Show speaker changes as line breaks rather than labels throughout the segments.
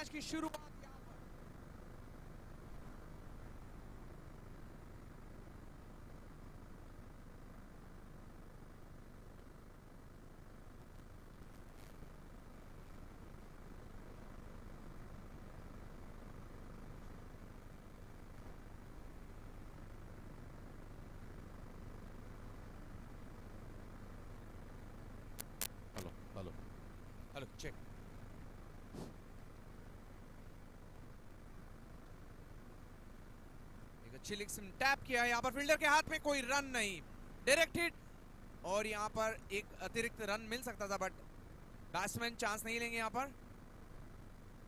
Match की शुरुआत
hello
hello check. एक अच्छी लिक्स टैप किया, यहाँ पर फील्डर के हाथ में कोई रन नहीं, डायरेक्ट हिट, और यहाँ पर एक अतिरिक्त रन मिल सकता था बट बैट्समैन चांस नहीं लेंगे यहाँ पर।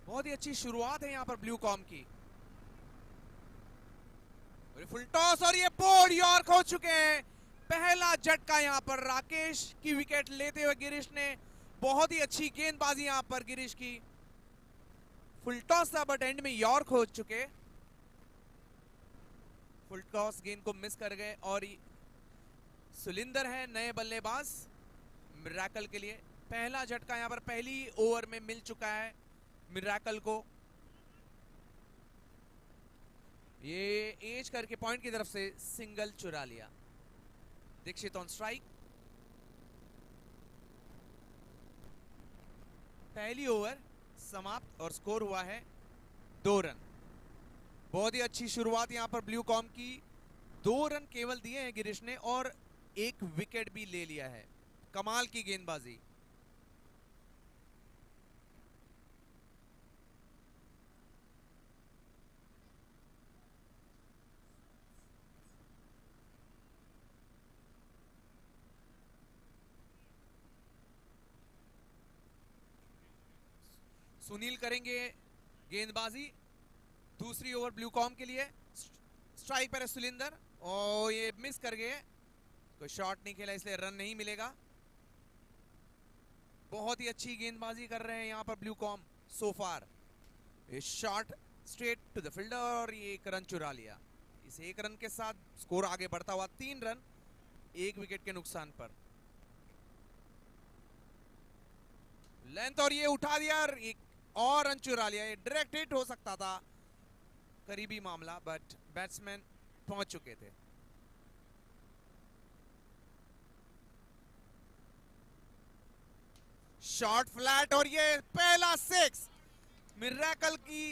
बहुत ही अच्छी शुरुआत है यहाँ पर ब्लू कॉम की। और ये फुल टॉस और ये बोर्ड यॉर्क हो चुके हैं। पहला झटका यहाँ पर राकेश की विकेट लेते हुए गिरीश ने। बहुत ही अच्छी गेंदबाजी यहाँ पर गिरीश की। फुल टॉस था बट एंड में यॉर्क हो चुके। फुल टॉस गेंद को मिस कर गए और सुलिंदर है नए बल्लेबाज मिराकल के लिए। पहला झटका यहाँ पर पहली ओवर में मिल चुका है मिराकल को। ये एज करके पॉइंट की तरफ से सिंगल चुरा लिया। Dixit on strike. पहली ओवर समाप्त और स्कोर हुआ है 2 रन। बहुत ही अच्छी शुरुआत यहां पर ब्लू कॉम की। 2 रन केवल दिए हैं गिरीश ने और 1 विकेट भी ले लिया है। कमाल की गेंदबाजी। सुनील करेंगे गेंदबाजी दूसरी ओवर ब्लू कॉम के लिए। स्ट्राइक पर है सुलिंदर और ये मिस कर गए। कोई शॉट नहीं खेला इसलिए रन नहीं मिलेगा। बहुत ही अच्छी गेंदबाजी कर रहे हैं यहाँ पर ब्लू कॉम सो फार। ये shot straight to the fielder और ये 1 रन चुरा लिया। इस 1 रन के साथ स्कोर आगे बढ़ता हुआ 3 रन 1 विकेट के नुकसान पर। लेंथ और ये उठा दिया और रन चुरा लिया। ये डायरेक्ट हिट हो सकता था, करीबी मामला, बट बैट्समैन पहुंच चुके थे। शॉट फ्लैट और ये पहला 6 मिराकल की।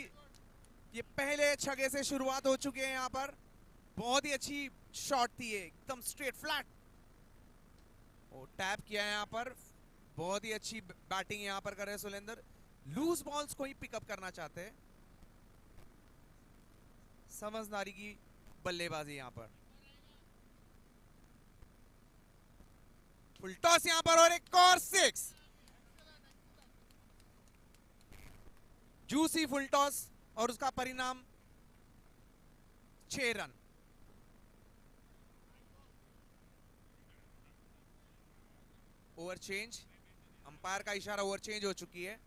ये पहले छगे से शुरुआत हो चुके हैं यहाँ पर। बहुत ही अच्छी शॉट थी ये, एकदम स्ट्रेट फ्लैट और टैप किया है यहाँ पर। बहुत ही अच्छी बैटिंग यहाँ पर कर रहे हैं सुलेंदर। लूज बॉल्स को ही पिकअप करना चाहते हैं। समझदारी की बल्लेबाजी यहाँ पर। फुल टॉस यहाँ पर और एक और 6। जूसी फुल टॉस और उसका परिणाम 6 रन। ओवर चेंज, अंपायर का इशारा, ओवर चेंज हो चुकी है।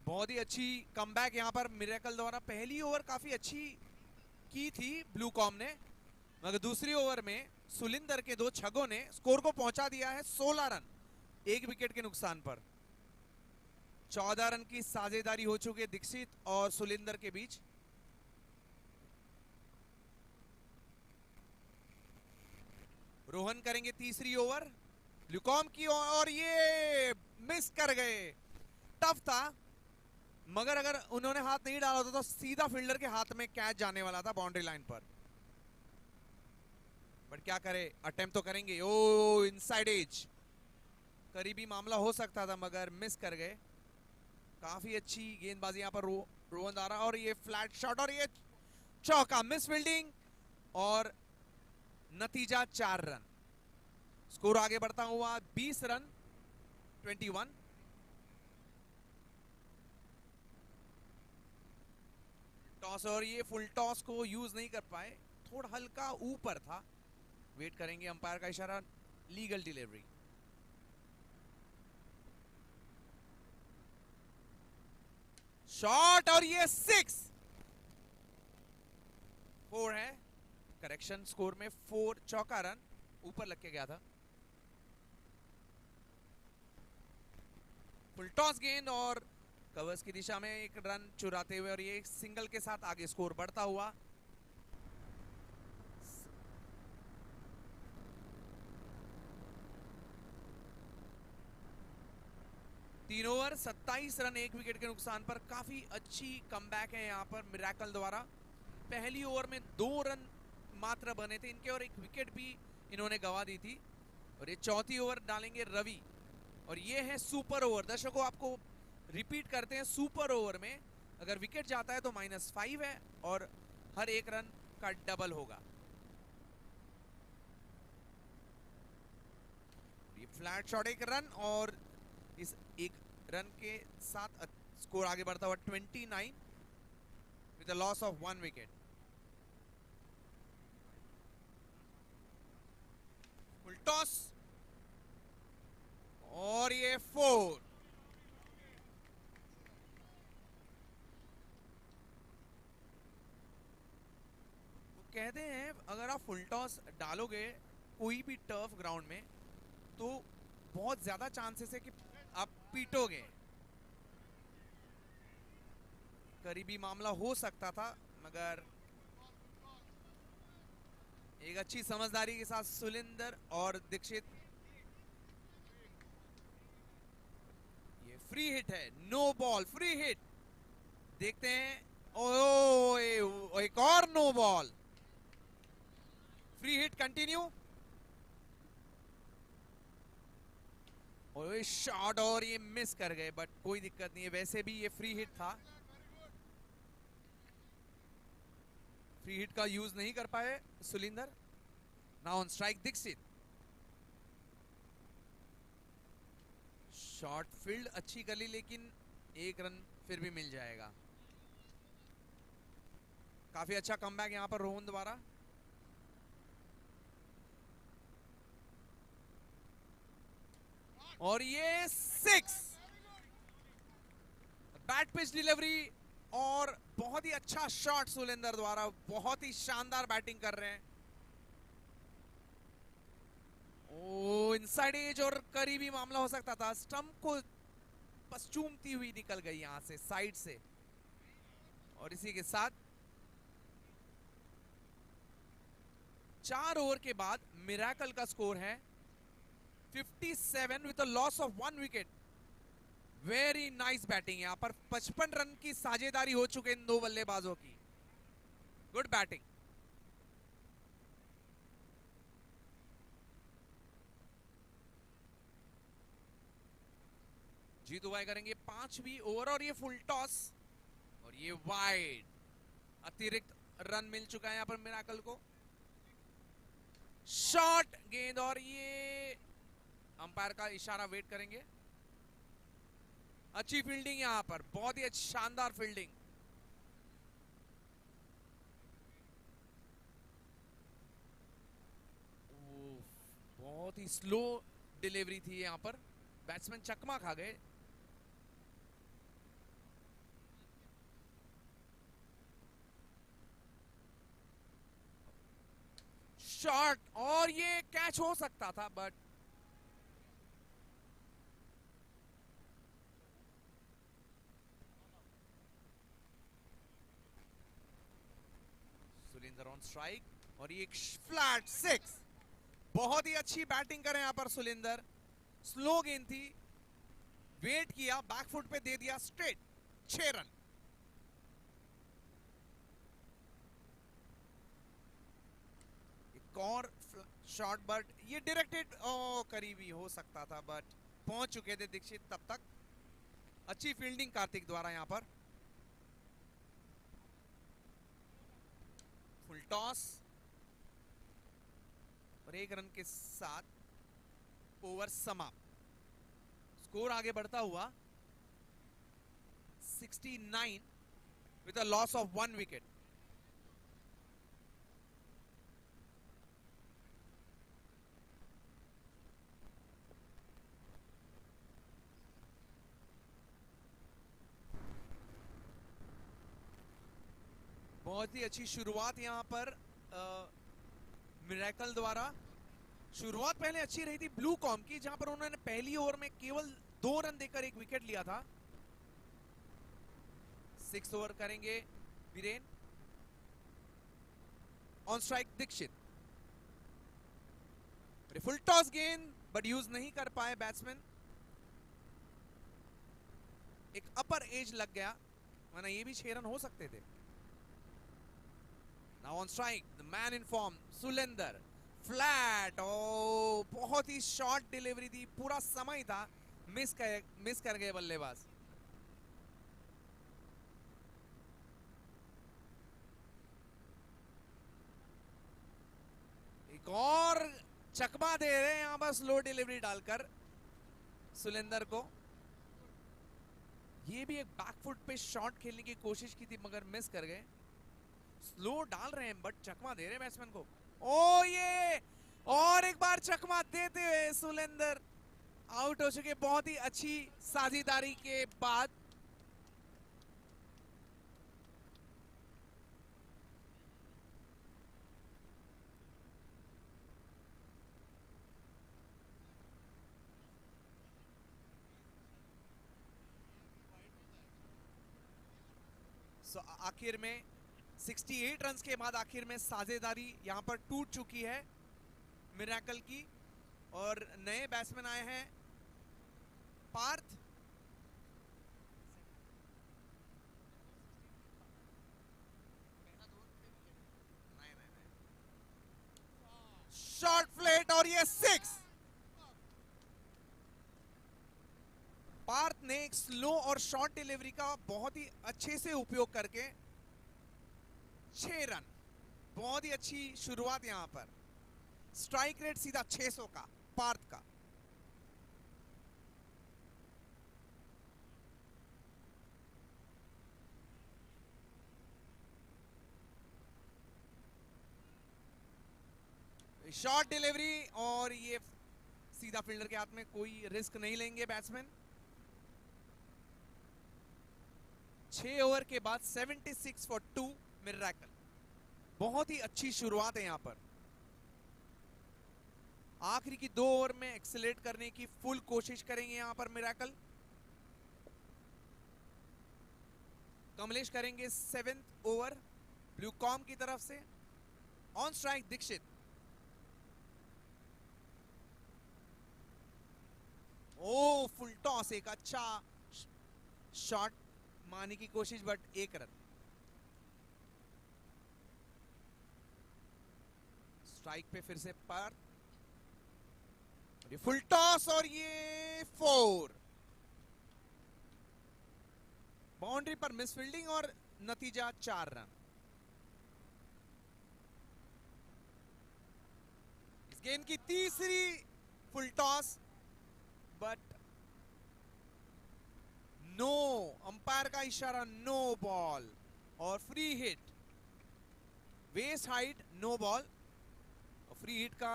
बहुत ही अच्छी कमबैक यहां पर मिरेकल द्वारा। पहली ओवर काफी अच्छी की थी ब्लू कॉम ने, मगर दूसरी ओवर में सुलिंदर के 2 छगों ने स्कोर को पहुंचा दिया है 16 रन 1 विकेट के नुकसान पर। 14 रन की साझेदारी हो चुकी है दीक्षित और सुलिंदर के बीच। रोहन करेंगे तीसरी ओवर ब्लू कॉम की और ये मिस कर गए। टफ था, मगर अगर उन्होंने हाथ नहीं डाला होता तो सीधा फील्डर के हाथ में कैच जाने वाला था बाउंड्री लाइन पर। बट क्या करे, अटेम्प्ट तो करेंगे। ओ इनसाइड एज, करीबी मामला हो सकता था मगर मिस कर गए। काफी अच्छी गेंदबाजी यहाँ पर रोहन दारा और ये फ्लैट शॉट और ये चौका, मिस फील्डिंग और नतीजा 4 रन। स्कोर आगे बढ़ता हुआ 20 रन 21। टॉस और ये फुल टॉस को यूज नहीं कर पाए, थोड़ा हल्का ऊपर था। वेट करेंगे, अंपायर का इशारा, लीगल डिलीवरी। शॉट और ये 4 है। करेक्शन, स्कोर में 4, चौका रन ऊपर लग के गया था। फुल टॉस गेंद और कवर्स की दिशा में एक रन चुराते हुए और ये सिंगल के साथ आगे स्कोर बढ़ता हुआ। तीन ओवर 27 रन, 1 विकेट के नुकसान पर काफी अच्छी कमबैक है यहाँ पर मिरेकल द्वारा। पहली ओवर में 2 रन मात्र बने थे इनके और 1 विकेट भी इन्होंने गंवा दी थी। और ये चौथी ओवर डालेंगे रवि और ये है सुपर ओवर। दर्शकों, आपको रिपीट करते हैं, सुपर ओवर में अगर विकेट जाता है तो -5 है और हर 1 रन का डबल होगा। ये फ्लैट शॉट 1 रन और इस 1 रन के साथ स्कोर आगे बढ़ता हुआ 29 with a loss of 1 wicket. Full toss और ये 4। कहते हैं अगर आप फुल टॉस डालोगे कोई भी टर्फ ग्राउंड में तो बहुत ज्यादा चांसेस है कि आप पीटोगे। करीबी मामला हो सकता था, मगर एक अच्छी समझदारी के साथ सुलिंदर और दीक्षित। ये फ्री हिट है, नो बॉल, फ्री हिट। देखते हैं, ओ एक और no ball. Free hit continue और ये शॉट और ये मिस कर गए, बट कोई दिक्कत नहीं है, वैसे भी ये फ्री हिट था। फ्री हिट का यूज नहीं कर पाए Sulinder. Now on strike Dixit. Shot field अच्छी कर ली लेकिन 1 रन फिर भी मिल जाएगा। काफी अच्छा कमबैक यहां पर रोहन द्वारा। और ये 6। बैट पिच डिलीवरी और बहुत ही अच्छा शॉट सुलेंदर द्वारा, बहुत ही शानदार बैटिंग कर रहे हैं। ओ इनसाइड एज और करीबी मामला हो सकता था। स्टंप को बस चूमती हुई निकल गई यहां से, साइड से। और इसी के साथ 4 ओवर के बाद मिरेकल का स्कोर है 57 with a loss of 1 wicket. Very nice batting यहां पर। 55 रन की साझेदारी हो चुके इन 2 बल्लेबाजों की। Good batting. जीतू भाई करेंगे 5वीं ओवर और ये फुल टॉस और ये वाइड। अतिरिक्त रन मिल चुका है यहां पर मिरेकल को। शॉट गेंद और ये अंपायर का इशारा वेट करेंगे। अच्छी फील्डिंग यहां पर, बहुत ही अच्छी शानदार फील्डिंग। बहुत ही स्लो डिलीवरी थी यहां पर, बैट्समैन चकमा खा गए। शॉट और ये कैच हो सकता था, बट सुलिंदर ऑन स्ट्राइक और ये फ्लैट 6। बहुत ही अच्छी बैटिंग करें यहां पर सुलिंदर। स्लो गेंद थी, वेट किया, बैकफुट पे दे दिया स्ट्रेट, 6 रन। एक और शॉट, बट ये डायरेक्टेड, करीबी हो सकता था, बट पहुंच चुके थे दीक्षित तब तक। अच्छी फील्डिंग कार्तिक द्वारा यहां पर। फुल टॉस और 1 रन के साथ ओवर समाप्त। स्कोर आगे बढ़ता हुआ 69 with a loss of 1 wicket. बहुत ही अच्छी शुरुआत यहां पर मिरेकल द्वारा। शुरुआत पहले अच्छी रही थी ब्लू कॉम की, जहां पर उन्होंने पहली ओवर में केवल 2 रन देकर 1 विकेट लिया था। 6 ओवर करेंगे Viren. On strike Dixit. Full toss गेंद बट यूज नहीं कर पाए बैट्समैन। एक अपर एज लग गया, वरना ये भी 6 रन हो सकते थे। Now on strike, the man in form, Sulender. Flat. ओ बहुत ही शॉर्ट डिलीवरी थी, पूरा समय था, मिस कर गए बल्लेबाज। एक और चकमा दे रहे हैं यहां पर स्लो डिलीवरी डालकर सुलेंदर को। ये भी एक बैकफुट पे शॉट खेलने की कोशिश की थी मगर मिस कर गए। स्लो डाल रहे हैं बट चकमा दे रहे हैं बैट्समैन को। ओ ये और एक बार चकमा देते हुए सुलेंदर आउट हो चुके, बहुत ही अच्छी साझेदारी के बाद। आखिर में 68 रन्स के बाद आखिर में साझेदारी यहां पर टूट चुकी है मिरेकल की, और नए बैट्समैन आए हैं पार्थ। शॉर्ट फ्लेट और ये 6। पार्थ ने एक स्लो और शॉर्ट डिलीवरी का बहुत ही अच्छे से उपयोग करके 6 रन। बहुत ही अच्छी शुरुआत यहां पर। स्ट्राइक रेट सीधा 600 का पार्थ का। शॉर्ट डिलीवरी और ये सीधा फील्डर के हाथ में, कोई रिस्क नहीं लेंगे बैट्समैन। 6 ओवर के बाद 76 फॉर 2 मिरेकल। बहुत ही अच्छी शुरुआत है यहां पर। आखिरी की 2 ओवर में एक्सेलेरेट करने की फुल कोशिश करेंगे यहां पर मिरेकल। कमलेश करेंगे 7th ओवर ब्लू कॉम की तरफ से। On strike Dixit. ओ फुल टॉस, एक अच्छा शॉट मारने की कोशिश बट 1 रन। स्ट्राइक पे फिर से पार्थ। फुल टॉस और ये 4। बाउंड्री पर मिस फील्डिंग और नतीजा 4 रन। इस गेंद की तीसरी full toss but no, umpire का इशारा नो बॉल और free hit. Waist height no ball और फ्री हिट का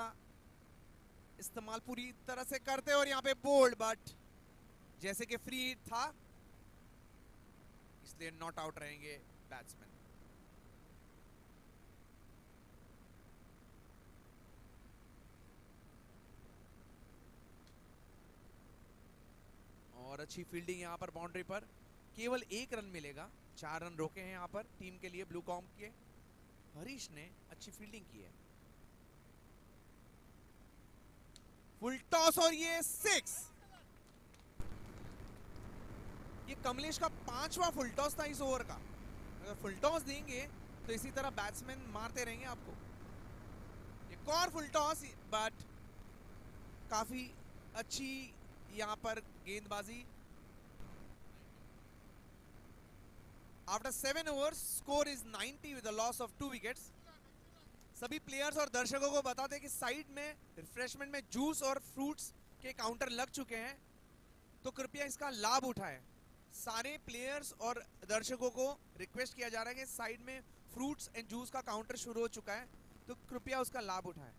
इस्तेमाल पूरी तरह से करते और यहां पे बोल्ड, बट जैसे कि फ्री हिट था इसलिए नॉट आउट रहेंगे बैट्समैन। और अच्छी फील्डिंग यहां पर बाउंड्री पर। केवल 1 रन मिलेगा। 4 रन रोके हैं यहां पर टीम के लिए ब्लू कॉम के। हरीश ने अच्छी फील्डिंग की है। फुल टॉस और ये 6। ये कमलेश का 5वां फुल टॉस था इस ओवर का। अगर फुल टॉस देंगे तो इसी तरह बैट्समैन मारते रहेंगे आपको। एक और फुल टॉस बट काफी अच्छी यहां पर गेंदबाजी। After 7 overs score is 90 with a loss of 2 wickets. सभी प्लेयर्स और दर्शकों को बता दें कि साइड में रिफ्रेशमेंट में जूस और फ्रूट्स के काउंटर लग चुके हैं, तो कृपया इसका लाभ उठाएं। सारे प्लेयर्स और दर्शकों को रिक्वेस्ट किया जा रहा है कि साइड में फ्रूट्स एंड जूस का काउंटर शुरू हो चुका है, तो कृपया उसका लाभ उठाएं।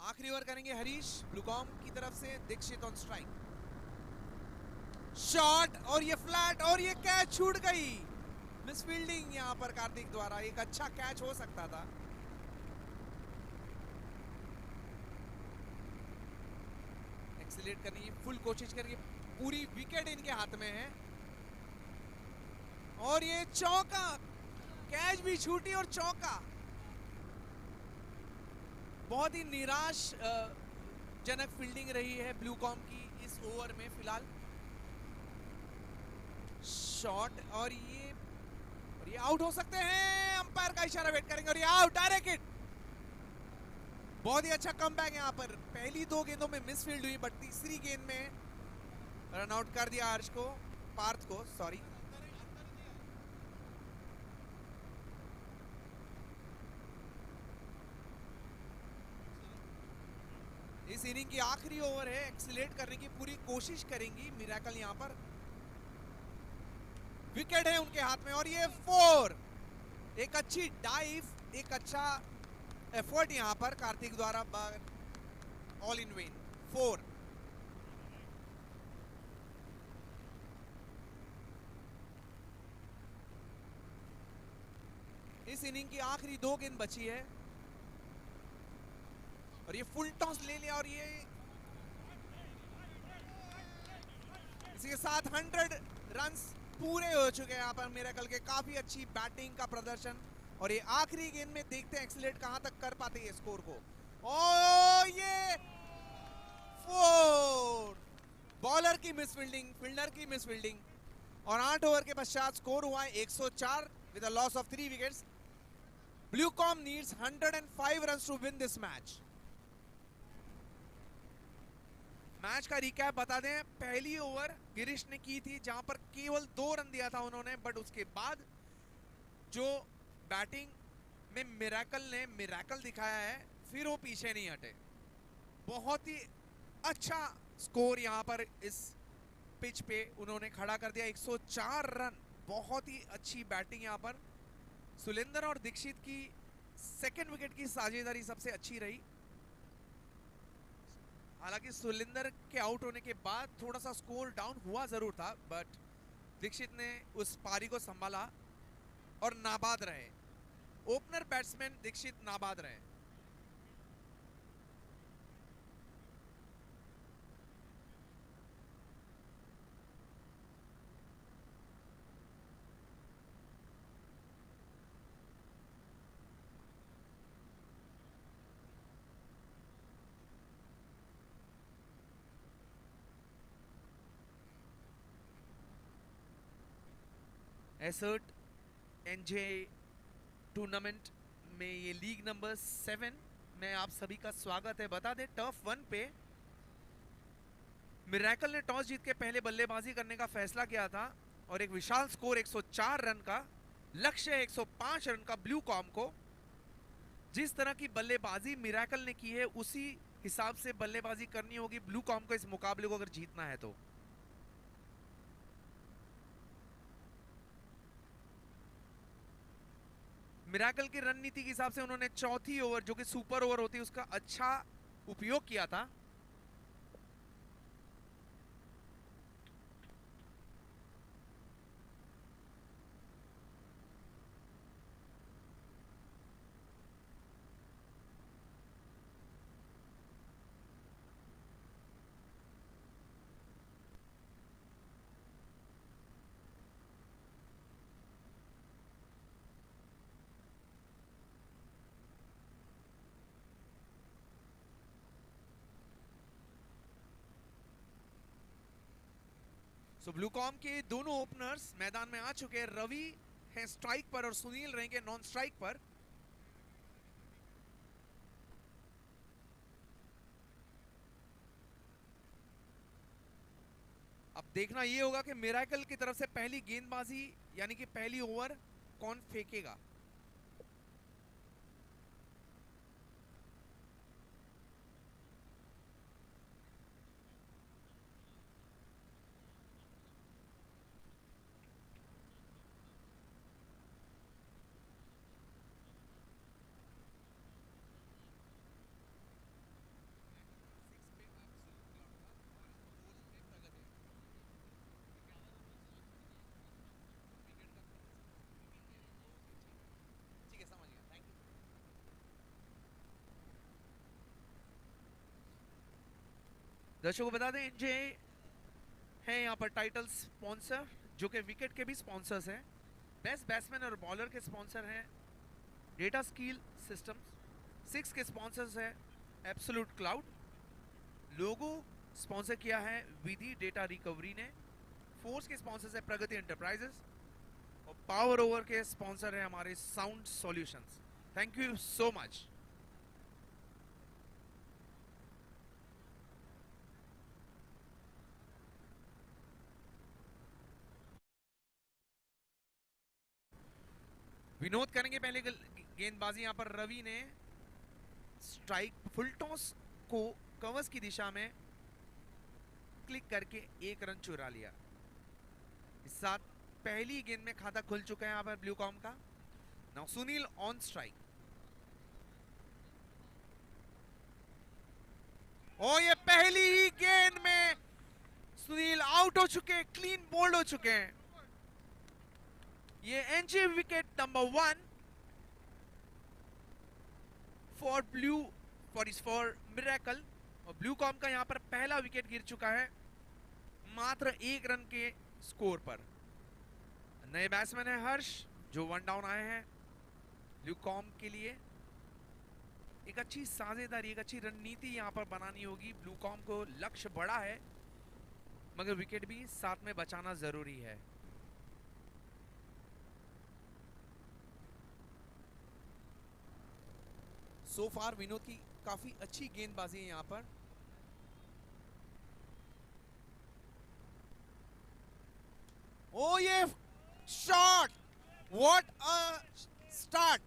आखिरी ओवर करेंगे हरीश ब्लूकॉम की तरफ से। दीक्षित ऑन स्ट्राइक, शॉट और ये फ्लैट और ये कैच छूट गई। मिस फील्डिंग यहां पर कार्तिक द्वारा। एक अच्छा कैच हो सकता था। एक्सीलेट करने की फुल कोशिश करेंगे, पूरी विकेट इनके हाथ में है और ये चौका, कैच भी छूटी और चौका। बहुत ही निराश जनक फील्डिंग रही है ब्लूकॉम की इस ओवर में फिलहाल। शॉट और ये आउट हो सकते हैं। अंपायर का इशारा वेट करेंगे और ये आउट, डायरेक्ट हिट। बहुत ही अच्छा कमबैक यहां पर। पहली 2 गेंदों में मिसफील्ड हुई, बट तीसरी गेंद में रन आउट कर दिया हर्ष को, पार्थ को, सॉरी। इस इनिंग की आखिरी ओवर है, एक्सीलेट करने की पूरी कोशिश करेंगी मिरेकल यहां पर। विकेट है उनके हाथ में और ये 4। एक अच्छी डाइव, एक अच्छा एफर्ट यहां पर कार्तिक द्वारा, ऑल इन वेन। 4। इस इनिंग की आखिरी 2 गेंद बची है और ये फुल टॉस ले लिया और ये इसी के साथ 100 रन्स पूरे हो चुके हैं यहाँ पर मिरेकल के। काफी अच्छी बैटिंग का प्रदर्शन और ये आखिरी गेंद में देखते हैं एक्सीलेट कहां तक कर पाते हैं स्कोर को। ओ ये 4। बॉलर की मिसफील्डिंग, फील्डर की मिसफील्डिंग और 8 ओवर के पश्चात स्कोर हुआ है 104 with a loss of 3 wickets. Bluecom needs 105 runs to win this match. Match का रिकैप बता दें, पहली ओवर गिरीश ने की थी जहां पर केवल 2 रन दिया था उन्होंने, बट उसके बाद जो बैटिंग में मिरेकल दिखाया है, फिर वो पीछे नहीं हटे। बहुत ही अच्छा स्कोर यहां पर इस पिच पे उन्होंने खड़ा कर दिया, 104 रन। बहुत ही अच्छी बैटिंग यहां पर। सुलेंदर और दीक्षित की सेकेंड विकेट की साझेदारी सबसे अच्छी रही। हालांकि सुलेंदर के आउट होने के बाद थोड़ा सा स्कोर डाउन हुआ जरूर था, बट दीक्षित ने उस पारी को संभाला और नाबाद रहे। ओपनर बैट्समैन दीक्षित नाबाद रहे। एसर्ट एनजे टूर्नामेंट में ये लीग नंबर 7 में आप सभी का स्वागत है। बता दें टर्फ 1 पे मिरेकल ने टॉस जीत के पहले बल्लेबाजी करने का फैसला किया था और एक विशाल स्कोर 104 रन का लक्ष्य है 105 रन का ब्लूकॉम को। जिस तरह की बल्लेबाजी मिरेकल ने की है उसी हिसाब से बल्लेबाजी करनी होगी ब्लूकॉम को इस मुकाबले को अगर जीतना है तो। मिरेकल की रणनीति के हिसाब से उन्होंने चौथी ओवर जो कि सुपर ओवर होती है उसका अच्छा उपयोग किया था। सो ब्लूकॉम के दोनों ओपनर्स मैदान में आ चुके हैं। रवि है स्ट्राइक पर और सुनील रहेंगे नॉन स्ट्राइक पर। अब देखना यह होगा कि मिरेकल की तरफ से पहली गेंदबाजी यानी कि पहली ओवर कौन फेंकेगा। दर्शकों को बता दें एनजे है यहाँ पर टाइटल स्पॉन्सर, जो कि विकेट के भी स्पॉन्सर्स हैं। बेस्ट बैट्समैन और बॉलर के स्पॉन्सर हैं डेटा स्किल सिस्टम्स। 6 के स्पॉन्सर्स हैं एब्सोल्यूट क्लाउड। लोगो स्पॉन्सर किया है विधि डेटा रिकवरी ने। फोर्स के स्पॉन्सर्स है प्रगति एंटरप्राइजेस और पावर ओवर के स्पॉन्सर है हमारे sound solutions. Thank you so much. Vinod करेंगे पहले गेंदबाजी। यहां पर रवि ने स्ट्राइक फुल टॉस को कवर्स की दिशा में क्लिक करके 1 रन चुरा लिया। इस साथ पहली गेंद में खाता खुल चुका है यहां पर ब्लू कॉम का। Now Sunil on strike. और ये पहली ही गेंद में सुनील आउट हो चुके, क्लीन बोल्ड हो चुके हैं। ये NJ wicket number 1 for blue for miracle. और ब्लू कॉम का यहां पर पहला विकेट गिर चुका है मात्र 1 रन के स्कोर पर। नए बैट्समैन है हर्ष, जो 1 डाउन आए हैं ब्लू कॉम के लिए। एक अच्छी साझेदारी, एक अच्छी रणनीति यहां पर बनानी होगी ब्लू कॉम को। लक्ष्य बड़ा है मगर विकेट भी साथ में बचाना जरूरी है। सो फार विनोद की काफी अच्छी गेंदबाजी है यहां पर। ओ ये शॉट, व्हाट अ स्टार्ट।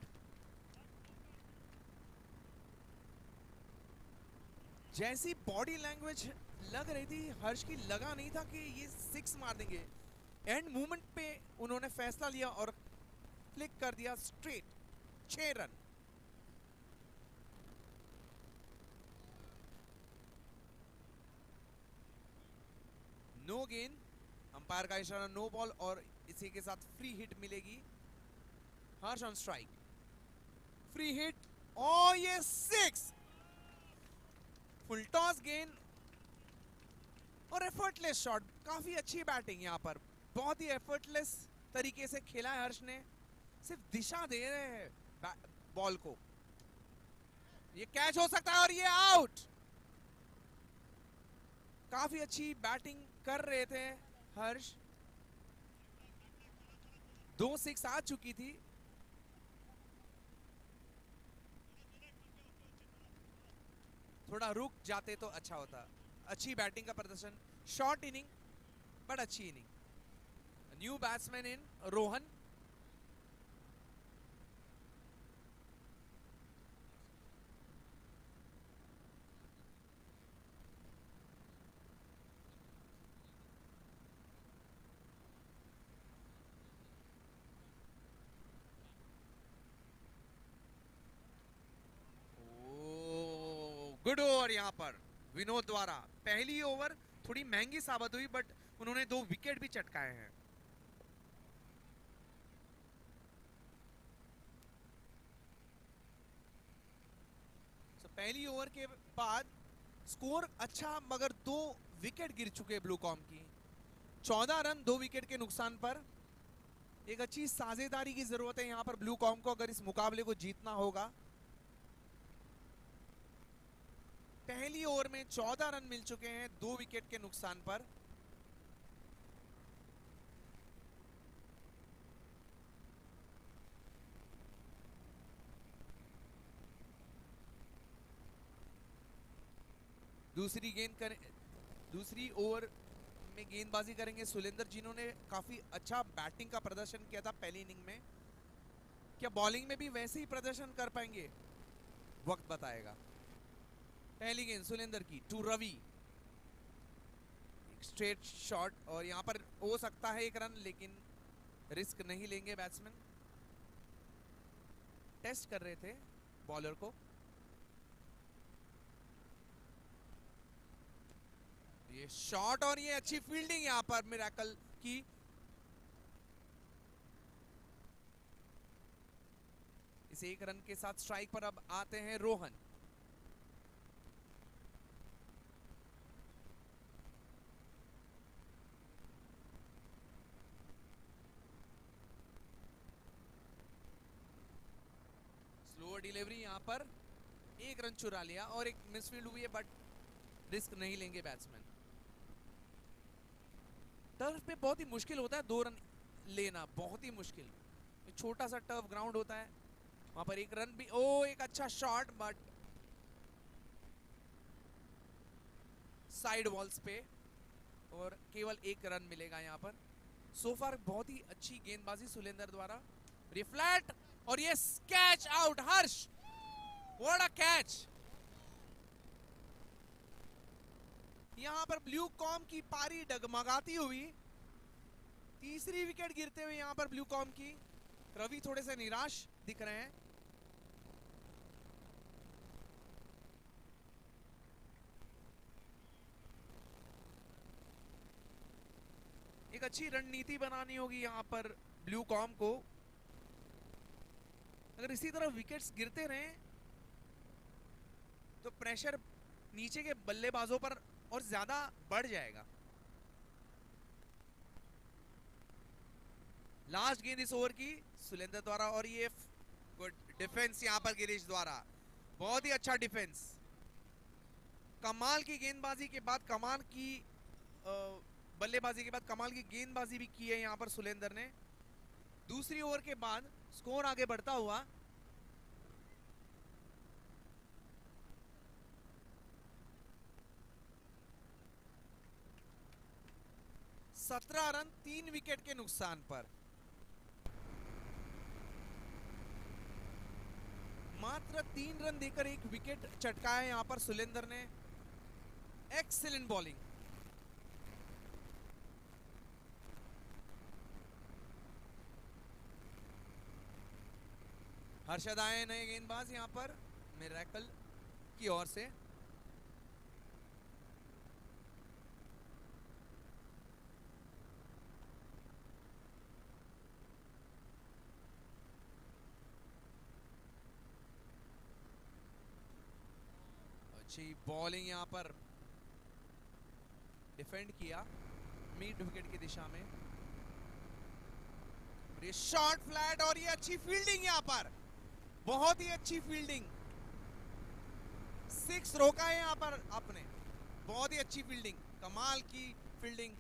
जैसी बॉडी लैंग्वेज लग रही थी हर्ष की, लगा नहीं था कि ये 6 मार देंगे। एंड मूवमेंट पे उन्होंने फैसला लिया और क्लिक कर दिया स्ट्रेट 6 रन। नो गेंद, अंपायर का इशारा नो बॉल और इसी के साथ फ्री हिट मिलेगी। हर्ष ऑन स्ट्राइक, फ्री हिट और ये 6। फुल टॉस गेंद और एफर्टलेस शॉट। काफी अच्छी बैटिंग यहां पर, बहुत ही एफर्टलेस तरीके से खेला है हर्ष ने। सिर्फ दिशा दे रहे हैं बॉल को। ये कैच हो सकता है और ये आउट। काफी अच्छी बैटिंग कर रहे थे हर्ष। 2 6 आ चुकी थी। थोड़ा रुक जाते तो अच्छा होता। अच्छी बैटिंग का प्रदर्शन, शॉर्ट इनिंग बट अच्छी इनिंग। न्यू बैट्समैन इन रोहन। गुड ओवर यहां पर विनोद द्वारा। पहली ओवर थोड़ी महंगी साबित हुई बट उन्होंने 2 विकेट भी चटकाए हैं। पहली ओवर के बाद स्कोर अच्छा मगर 2 विकेट गिर चुके ब्लू कॉम की। 14 रन 2 विकेट के नुकसान पर। एक अच्छी साझेदारी की जरूरत है यहां पर ब्लू कॉम को अगर इस मुकाबले को जीतना होगा। पहली ओवर में 14 रन मिल चुके हैं 2 विकेट के नुकसान पर। दूसरी ओवर में गेंदबाजी करेंगे सुलेंदर, जिन्होंने काफी अच्छा बैटिंग का प्रदर्शन किया था पहली इनिंग में। क्या बॉलिंग में भी वैसे ही प्रदर्शन कर पाएंगे, वक्त बताएगा। पहली गेंद सुलेंदर की टू रवि, स्ट्रेट शॉट और यहां पर हो सकता है 1 रन, लेकिन रिस्क नहीं लेंगे बैट्समैन। टेस्ट कर रहे थे बॉलर को। ये शॉट और ये अच्छी फील्डिंग यहां पर मिरेकल की। इस 1 रन के साथ स्ट्राइक पर अब आते हैं रोहन। डिलीवरी यहाँ पर, एक रन चुरा लिया और एक मिसफील्ड हुई है, बट रिस्क नहीं लेंगे बैट्समैन। टर्फ पे बहुत ही मुश्किल होता है 2 रन लेना, बहुत ही मुश्किल। छोटा सा टर्फ ग्राउंड होता है, वहां पर एक रन भी, ओ एक अच्छा शॉट, बट साइड वॉल्स पे, और केवल एक रन मिलेगा यहाँ पर। सो फार बहुत ही अच्छी गेंदबाजी सुलेंदर द्वारा। रिफ्लैट और ये catch out. Harsh, what a catch. यहां पर ब्लू कॉम की पारी डगमगाती हुई, तीसरी विकेट गिरते हुए यहां पर ब्लू कॉम की। रवि थोड़े से निराश दिख रहे हैं। एक अच्छी रणनीति बनानी होगी यहां पर ब्लू कॉम को। अगर इसी तरह विकेट्स गिरते रहे तो प्रेशर नीचे के बल्लेबाजों पर और ज्यादा बढ़ जाएगा। लास्ट गेंद इस ओवर की सुलेंदर द्वारा, और ये गुड डिफेंस यहां पर गिरीश द्वारा, बहुत ही अच्छा डिफेंस। कमाल की गेंदबाजी के बाद कमाल की बल्लेबाजी के बाद कमाल की गेंदबाजी भी की है यहां पर सुलेंदर ने। दूसरी ओवर के बाद स्कोर आगे बढ़ता हुआ। सत्रह रन 3 विकेट के नुकसान पर। मात्र 3 रन देकर 1 विकेट चटकाया यहां पर सुलेंदर ने। Excellent bowling. हर्षद आए नए गेंदबाज यहां पर मिरेकल की ओर से। अच्छी बॉलिंग यहां पर, डिफेंड किया मिड विकेट की दिशा में। ये शॉट फ्लैट और ये अच्छी फील्डिंग यहां पर, बहुत ही अच्छी फील्डिंग। 6 रोका है यहां पर आपने, बहुत ही अच्छी फील्डिंग, कमाल की फील्डिंग।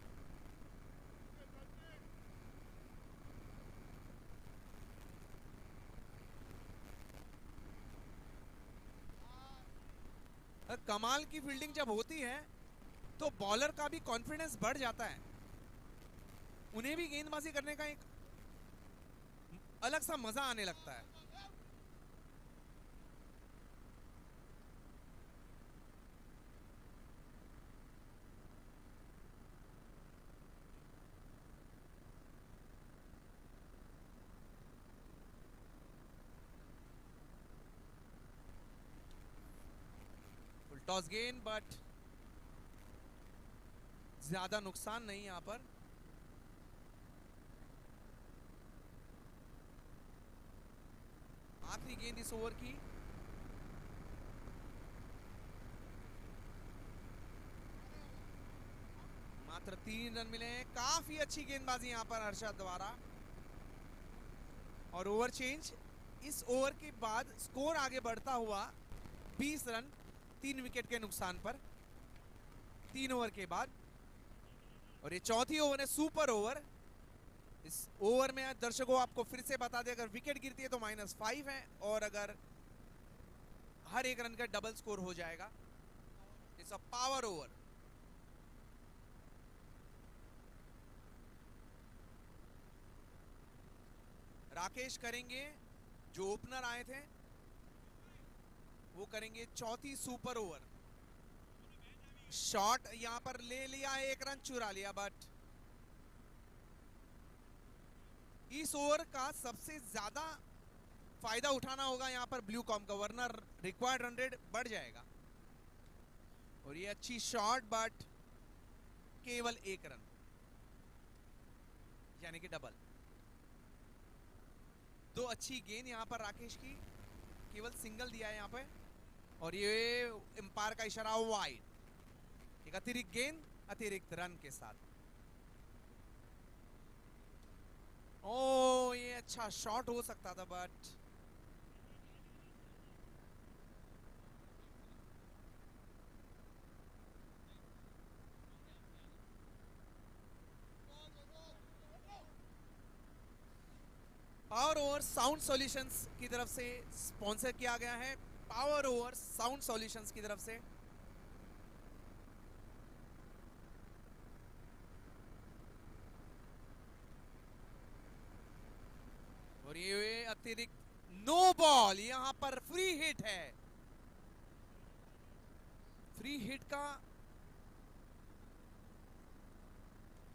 कमाल की फील्डिंग जब होती है तो बॉलर का भी कॉन्फिडेंस बढ़ जाता है, उन्हें भी गेंदबाजी करने का एक अलग सा मजा आने लगता है। फुल टॉस गेंद, बट ज्यादा नुकसान नहीं यहां पर। आखिरी गेंद इस ओवर की। मात्र 3 रन मिले हैं। काफी अच्छी गेंदबाजी यहां पर हर्षद द्वारा। और ओवर चेंज। इस ओवर के बाद स्कोर आगे बढ़ता हुआ 20 रन 3 विकेट के नुकसान पर 3 ओवर के बाद। और ये चौथी ओवर है, सुपर ओवर। इस ओवर में दर्शकों आपको फिर से बता दें, अगर विकेट गिरती है तो -5 है, और अगर हर एक रन का डबल स्कोर हो जाएगा। It's a power over. Rakesh करेंगे, जो ओपनर आए थे वो करेंगे चौथी सुपर ओवर। शॉट यहां पर ले लिया, 1 रन चुरा लिया, बट इस ओवर का सबसे ज्यादा फायदा उठाना होगा यहां पर ब्लू कॉम का, वरना रिक्वायर्ड रन रेट बढ़ जाएगा। और ये अच्छी शॉट, बट केवल 1 रन, यानी कि डबल। दो अच्छी गेंद यहां पर राकेश की, केवल सिंगल दिया है यहां पे। और ये एम्पायर का इशारा वाइड। एक अतिरिक्त गेंद अतिरिक्त रन के साथ। ओ ये अच्छा शॉट हो सकता था, बट ओवर साउंड सॉल्यूशंस की तरफ से स्पॉन्सर किया गया है, पावर ओवर साउंड सॉल्यूशंस की तरफ से। और ये अतिरिक्त नो बॉल, यहां पर फ्री हिट है। फ्री हिट का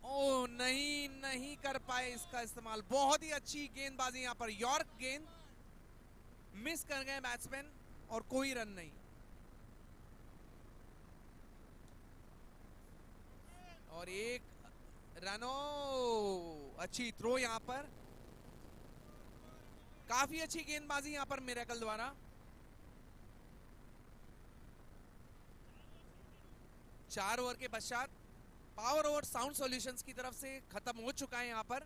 ओ नहीं, नहीं कर पाए इसका इस्तेमाल। बहुत ही अच्छी गेंदबाजी यहां पर, यॉर्क गेंद, मिस कर गए बैट्समैन और कोई रन नहीं। और एक रन, अच्छी थ्रो यहां पर, काफी अच्छी गेंदबाजी यहां पर मिरेकल द्वारा। चार ओवर के पश्चात पावर ओवर साउंड सॉल्यूशंस की तरफ से खत्म हो चुका है यहां पर।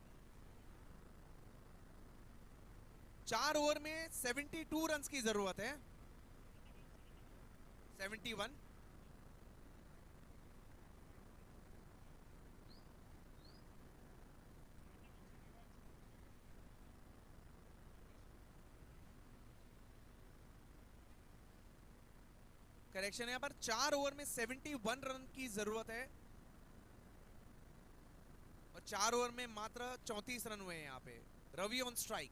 4 ओवर में 72 रन्स की जरूरत है, 71। करेक्शन यहां पर 4 ओवर में 71 रन की जरूरत है और 4 ओवर में मात्र 34 रन हुए हैं यहां पे। रवि ऑन स्ट्राइक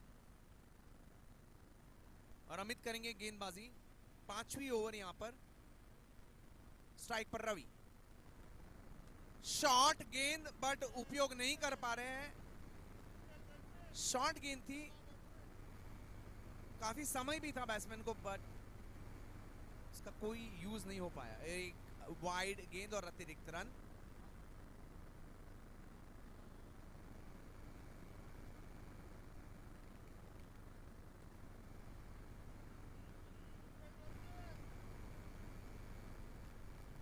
और अमित करेंगे गेंदबाजी। 5वीं ओवर यहां पर, स्ट्राइक पर रवि, शॉर्ट गेंद बट उपयोग नहीं कर पा रहे हैं। शॉर्ट गेंद थी, काफी समय भी था बैट्समैन को, बट इसका कोई यूज नहीं हो पाया। एक वाइड गेंद और अतिरिक्त रन।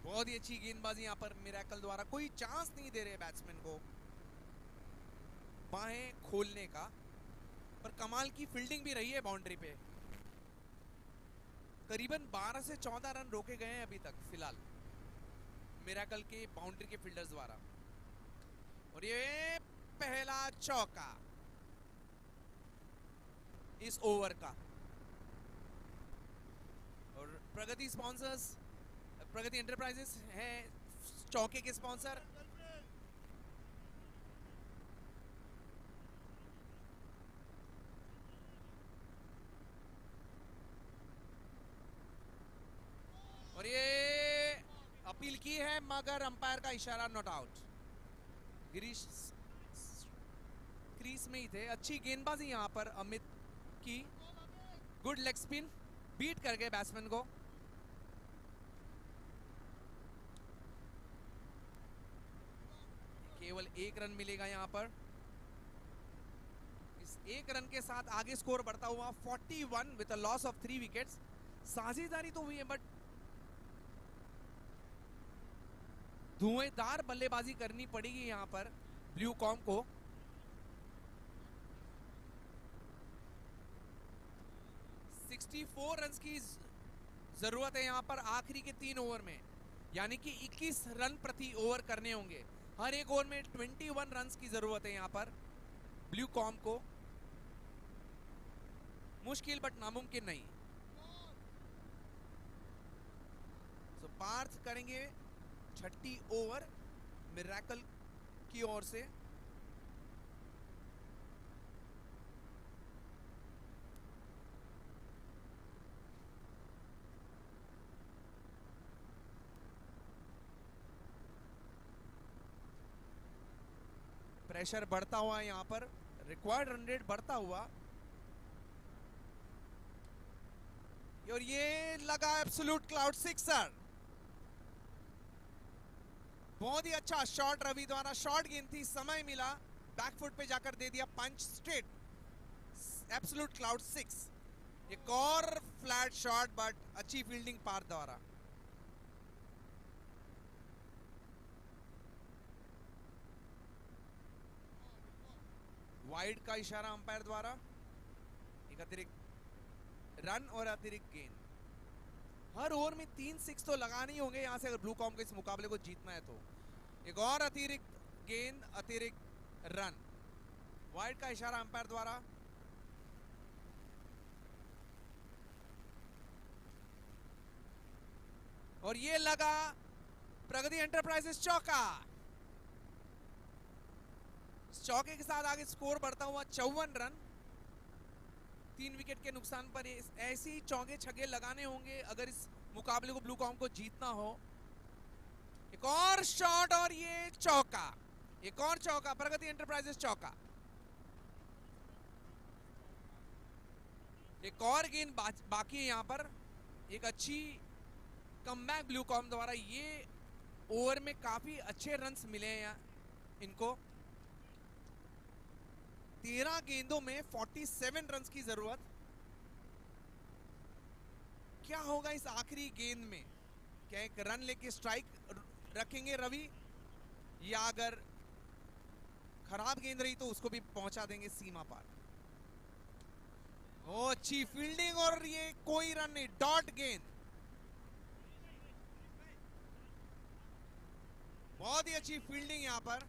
बहुत ही अच्छी गेंदबाजी यहां पर मिरेकल द्वारा, कोई चांस नहीं दे रहे बैट्समैन को बाहें खोलने का, पर कमाल की फील्डिंग भी रही है बाउंड्री पे। करीबन 12 से 14 रन रोके गए हैं अभी तक फिलहाल मिरेकल के बाउंड्री के फील्डर्स द्वारा। और ये पहला चौका इस ओवर का। और प्रगति स्पॉन्सर्स, प्रगति एंटरप्राइजेस है चौके के स्पॉन्सर। और ये अपील की है मगर अंपायर का इशारा, नॉट आउट। गिरीश क्रीज में ही थे। अच्छी गेंदबाजी यहां पर अमित की, गुड लेग स्पिन, बीट कर गए बैट्समैन को। केवल 1 रन मिलेगा यहां पर। इस 1 रन के साथ आगे स्कोर बढ़ता हुआ 41 with a loss of 3 wickets. साझेदारी तो हुई है बट धुएंधार बल्लेबाजी करनी पड़ेगी यहां पर ब्लू कॉम को। फोर रन की जरूरत है यहां पर आखिरी के 3 ओवर में, यानी कि 21 रन प्रति ओवर करने होंगे। हर एक ओवर में 21 रन की जरूरत है यहां पर ब्लू कॉम को। मुश्किल बट नामुमकिन नहीं। सो पार्थ करेंगे 6ठी ओवर मिरेकल की ओर से। प्रेशर बढ़ता हुआ यहां पर, रिक्वायर्ड रन रेट बढ़ता हुआ। और ये लगा एब्सोल्यूट क्लाउड सिक्सर। बहुत ही अच्छा शॉट रवि द्वारा, शॉट गेंद थी, समय मिला, बैकफुट पे जाकर दे दिया पंच स्ट्रेट, एब्सोल्यूट क्लाउड 6। एक और फ्लैट शॉट बट अच्छी फील्डिंग पार्थ द्वारा। वाइड का इशारा अंपायर द्वारा। एक अतिरिक्त रन और अतिरिक्त गेंद। हर ओवर में 3 6 तो लगाने ही होंगे यहां से अगर ब्लू कॉम को इस मुकाबले को जीतना है तो। एक और अतिरिक्त गेंद, अतिरिक्त रन। वाइड का इशारा अंपायर द्वारा। और ये लगा प्रगति एंटरप्राइजेस चौका। चौके के साथ आगे स्कोर बढ़ता हुआ 54 रन। 3 विकेट के नुकसान पर ऐसे ही चौके छक्के लगाने होंगे अगर इस मुकाबले को ब्लू कॉम को जीतना हो। एक और शॉट और ये चौका, एक और चौका, प्रगति एंटरप्राइजेस चौका। एक और गेंद बाकी है यहां पर। एक अच्छी कमबैक ब्लू कॉम द्वारा। ये ओवर में काफी अच्छे रन्स मिले हैं इनको। 13 गेंदों में 47 रन्स की जरूरत। क्या होगा इस आखिरी गेंद में? क्या एक रन लेके स्ट्राइक रखेंगे रवि, या अगर खराब गेंद रही तो उसको भी पहुंचा देंगे सीमा पार? ओ अच्छी फील्डिंग और ये कोई रन नहीं, डॉट गेंद। बहुत ही अच्छी फील्डिंग यहां पर।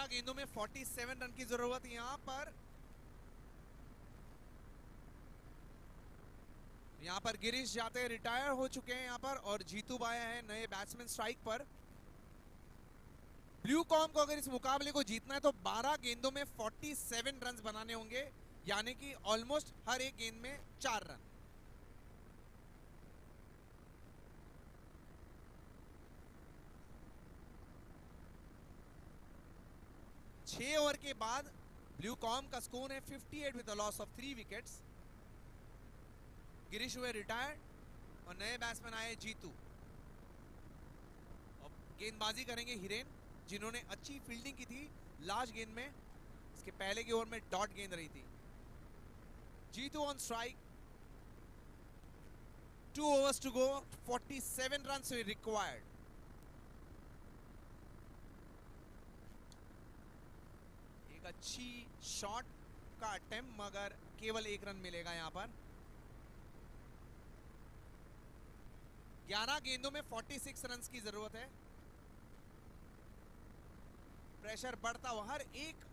गेंदों में 47 रन की जरूरत यहां पर। यहां पर गिरीश जाते रिटायर हो चुके हैं यहां पर, और जीतू आया है नए बैट्समैन स्ट्राइक पर। ब्लू कॉम को अगर इस मुकाबले को जीतना है तो 12 गेंदों में 47 रन बनाने होंगे, यानी कि ऑलमोस्ट हर एक गेंद में 4 रन। छह ओवर के बाद ब्लू कॉम का स्कोर है 58 with the loss of 3 wickets. Girish हुए रिटायर्ड और नए बैट्समैन आए जीतू। अब गेंदबाजी करेंगे हिरेन, जिन्होंने अच्छी फील्डिंग की थी लास्ट गेंद में। इसके पहले के ओवर में डॉट गेंद रही थी। Jitu on strike, 2 overs to go, 47 runs required. एक अच्छी शॉट का अटेम्प्ट, मगर केवल 1 रन मिलेगा यहां पर। 11 गेंदों में 46 रन की जरूरत है। प्रेशर बढ़ता हुआ, हर एक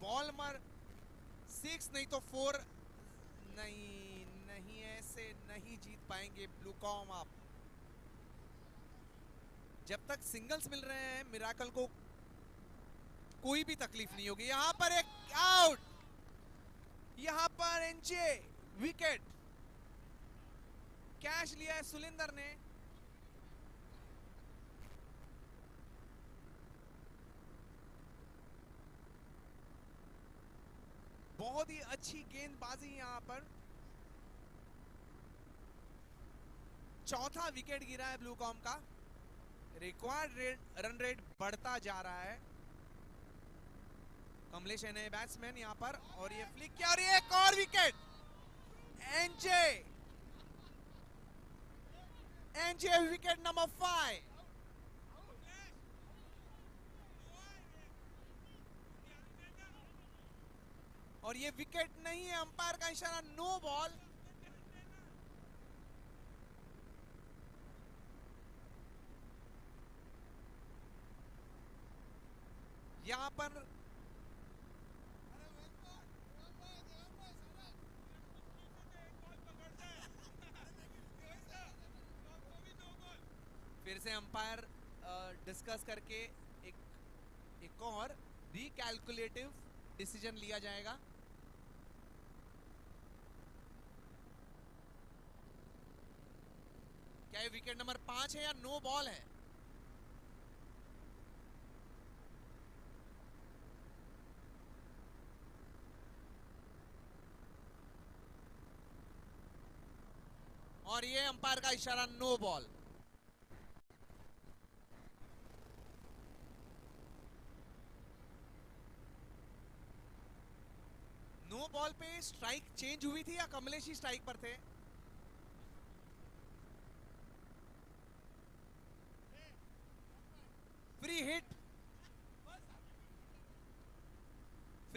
बॉल पर 6 नहीं तो 4। नहीं ऐसे नहीं जीत पाएंगे ब्लू कॉम। आप जब तक सिंगल्स मिल रहे हैं मिराकल को कोई भी तकलीफ नहीं होगी। यहां पर एक आउट, यहां पर एनजे विकेट। कैच लिया है सुलिंदर ने। बहुत ही अच्छी गेंदबाजी यहां पर। चौथा विकेट गिरा है ब्लू कॉम का। रिक्वायर्ड रन रेट बढ़ता जा रहा है। कमलेश है नए बैट्समैन यहां पर, और ये फ्लिक किया और ये एक और विकेट। NJ wicket number 5। और ये विकेट नहीं है, अंपायर का इशारा नो बॉल। यहां पर फिर से अंपायर डिस्कस करके एक और रिकैलकुलेटिव डिसीजन लिया जाएगा। क्या ये विकेट नंबर 5 है या नो बॉल है? और ये अंपायर का इशारा नो बॉल। नो बॉल पे स्ट्राइक चेंज हुई थी या कमलेश ही स्ट्राइक पर थे? Free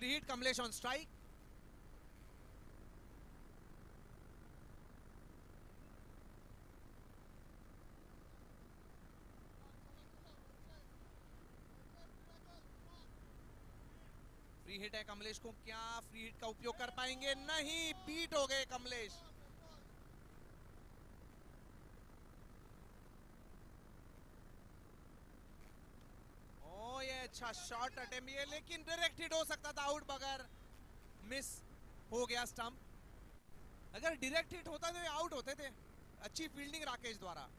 hit Kamlesh on strike. Free hit है कमलेश को, क्या फ्री हिट का उपयोग कर पाएंगे? नहीं, बीट हो गए कमलेश। ओ ये अच्छा शॉट अटेम्प्ट ये, लेकिन डायरेक्ट हिट हो सकता था आउट, मगर मिस हो गया स्टंप। अगर डायरेक्ट हिट होता तो ये आउट होते थे। अच्छी फील्डिंग राकेश द्वारा।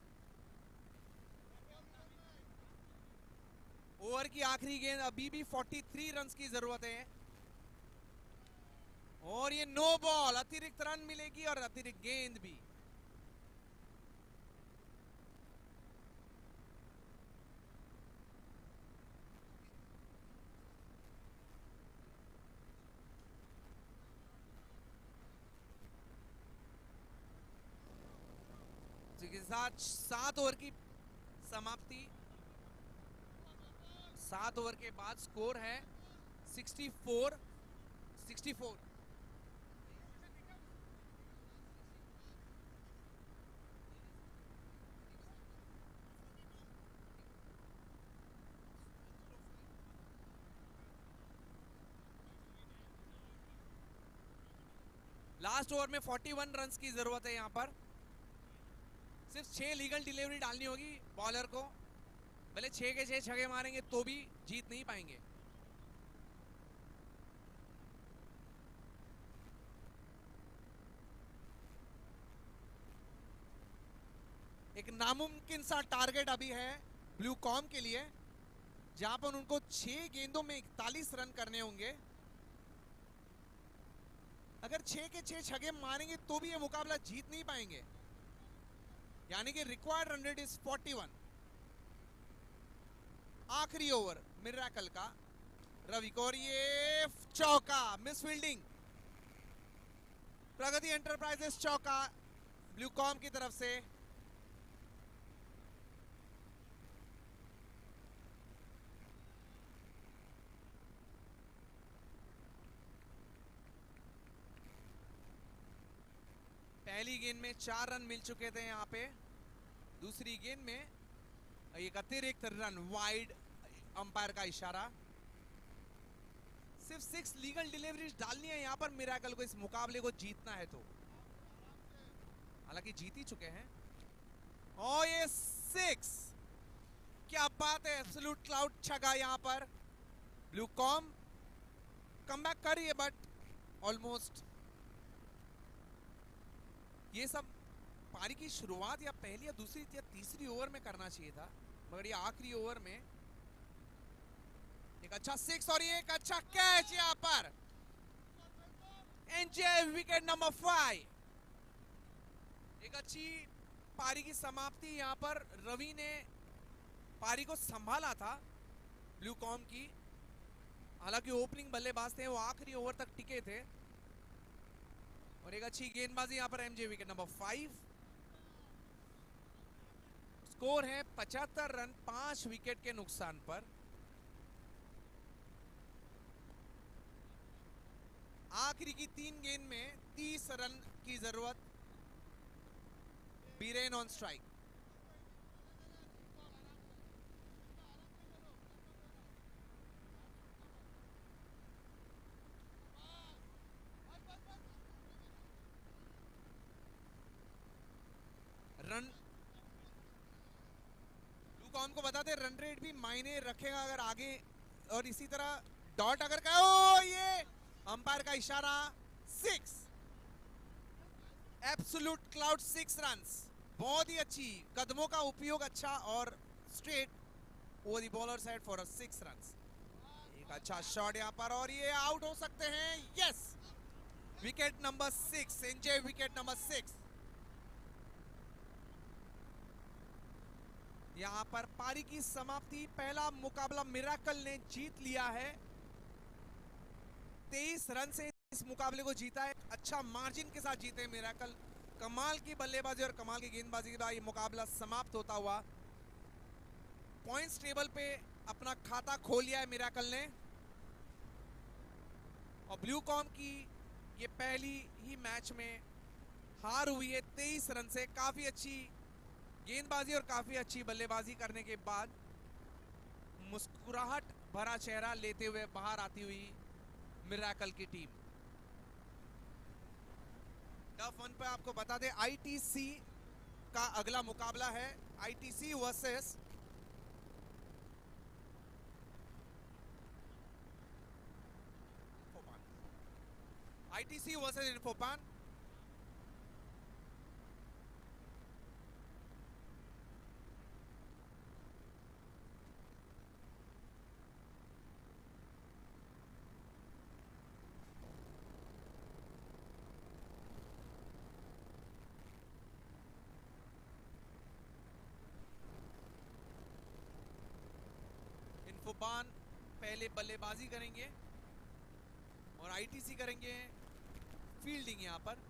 ओवर की आखिरी गेंद, अभी भी 43 रन्स की जरूरत है और ये नो बॉल, अतिरिक्त रन मिलेगी और अतिरिक्त गेंद भी। के साथ 7 ओवर की समाप्ति। 7 ओवर के बाद स्कोर है 64। लास्ट ओवर में 41 रन्स की जरूरत है। यहां पर सिर्फ 6 लीगल डिलीवरी डालनी होगी बॉलर को। भले 6 के 6 छक्के मारेंगे तो भी जीत नहीं पाएंगे। एक नामुमकिन सा टारगेट अभी है ब्लू कॉम के लिए, जहां पर उनको 6 गेंदों में 41 रन करने होंगे। अगर 6 के 6 छक्के मारेंगे तो भी ये मुकाबला जीत नहीं पाएंगे, यानी कि रिक्वायर्ड रन रेट इज 41। आखिरी ओवर मिराकल का, रवि को, और ये चौका, मिस फील्डिंग। प्रगति एंटरप्राइजेस चौका ब्लू कॉम की तरफ से। पहली गेंद में 4 रन मिल चुके थे यहां पे। दूसरी गेंद में एक अतिरिक्त रन, वाइड, अंपायर का इशारा। सिर्फ 6 लीगल डिलीवरीज डालनी है यहां पर मिराकल को इस मुकाबले को जीतना है तो। हालांकि जीत ही चुके हैं। और ये 6, क्या बात है, एब्सोल्यूट क्लाउड छगा यहां पर। ब्लू कॉम कमबैक कर रही है, बट ऑलमोस्ट ये सब पारी की शुरुआत या पहली या दूसरी या तीसरी ओवर में करना चाहिए था, मगर ये आखिरी ओवर में एक अच्छा 6 और ये एक अच्छा कैच यहां पर। NJ wicket number 5। एक अच्छी पारी की समाप्ति यहां पर। रवि ने पारी को संभाला था ब्लू कॉम की, हालांकि ओपनिंग बल्लेबाज थे, वो आखिरी ओवर तक टिके थे। और एक अच्छी गेंदबाजी यहां पर एमजे विकेट नंबर 5। स्कोर है 75 रन 5 विकेट के नुकसान पर। आखिरी की 3 गेंद में 30 रन की जरूरत। Biren on strike. Run blue com को बताते रन रेट भी मायने रखेगा अगर आगे, और इसी तरह डॉट अगर का, ओ ये अंपायर का इशारा। 6, एब्सोल्यूट क्लाउड 6 रन्स। बहुत ही अच्छी, कदमों का उपयोग अच्छा और straight over the bowler side for a 6 runs. एक अच्छा शॉट यहां पर और ये आउट हो सकते हैं। Yes, wicket number 6, NJ wicket number 6। यहां पर पारी की समाप्ति। पहला मुकाबला मिराकल ने जीत लिया है। 23 रन से इस मुकाबले को जीता है। अच्छा मार्जिन के साथ जीते मिराकल। कमाल की बल्लेबाजी और कमाल की गेंदबाजी के बाद ये मुकाबला समाप्त होता हुआ। पॉइंट्स टेबल पे अपना खाता खोल लिया है मिराकल ने। और ब्लू कॉम की ये पहली ही मैच में हार हुई है 23 रन से। काफी अच्छी गेंदबाजी और काफी अच्छी बल्लेबाजी करने के बाद मुस्कुराहट भरा चेहरा लेते हुए बाहर आती हुई मिराकल की टीम। टफ वन पे आपको बता दें आईटीसी का अगला मुकाबला है आईटीसी वर्सेस आईटीसी वर्सेस इन्फोपान। इन्फोपान पहले बल्लेबाजी करेंगे और आईटीसी करेंगे फील्डिंग यहां पर।